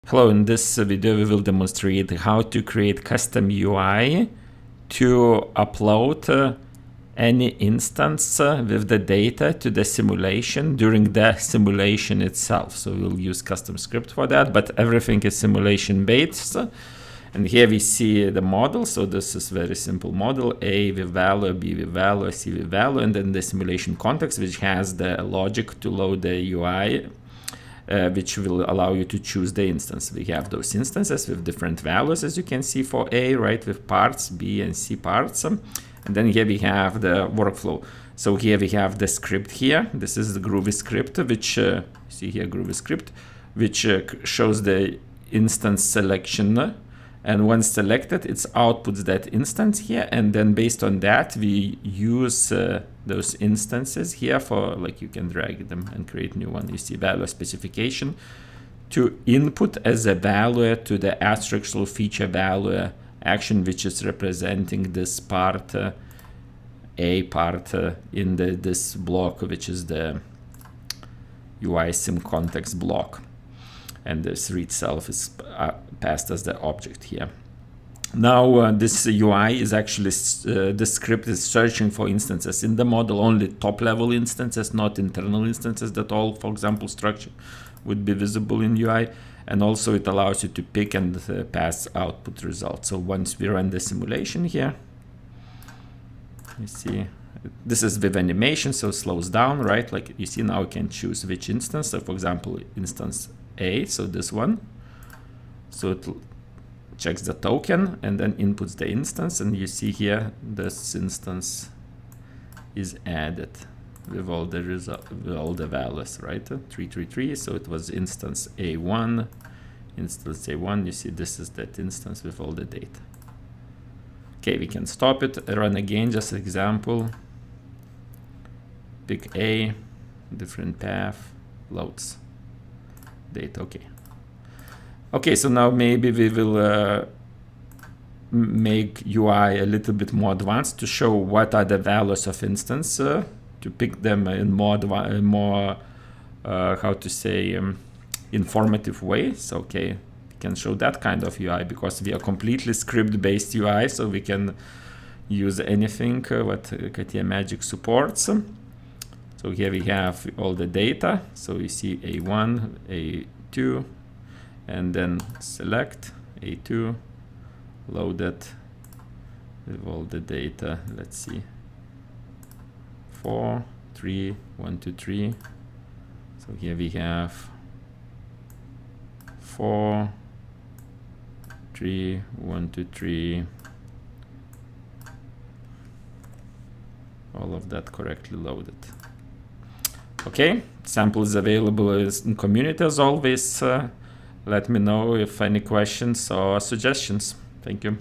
Hello, in this video we will demonstrate how to create custom UI to upload any instance with the data to the simulation during the simulation itself. So we'll use custom script for that, but everything is simulation based. And here we see the model. So this is very simple model: A with value, B with value, C with value, and then the simulation context, which has the logic to load the UI, which will allow you to choose the instance. We have those instances with different values, as you can see for A, right, with parts, B and C parts. And then here we have the workflow. So here we have the script here. This is the Groovy script, which, see here, Groovy script, which shows the instance selection. And once selected, it outputs that instance here. And then based on that, we use those instances here for, like, you can drag them and create new one. You see value specification to input as a value to the structural feature value action, which is representing this part, A part in this block, which is the UI sim context block. And this read self is passed as the object here. Now this UI is actually, the script is searching for instances in the model, only top level instances, not internal instances that all, for example, structure would be visible in UI. And also it allows you to pick and pass output results. So once we run the simulation here, you see, this is with animation, so it slows down, right? Like you see now I can choose which instance. So for example, instance A, so this one. So it checks the token and then inputs the instance, and you see here this instance is added with all the with all the values, right? 333. So it was instance A1, instance A1. You see this is that instance with all the data. Okay, we can stop it, run again, just example. Pick A, different path, loads data. Okay, so now maybe we will make UI a little bit more advanced to show what are the values of instance, to pick them in more how to say, informative way. So okay, we can show that kind of UI because we are completely script based UI, so we can use anything what CATIA Magic supports. So here we have all the data. So you see A1, A2, and then select A2, load it with all the data. Let's see, 4, 3, 1, 2, 3. So here we have 4, 3, 1, 2, 3. All of that correctly loaded. Okay, sample is available in community as always. Let me know if any questions or suggestions. Thank you.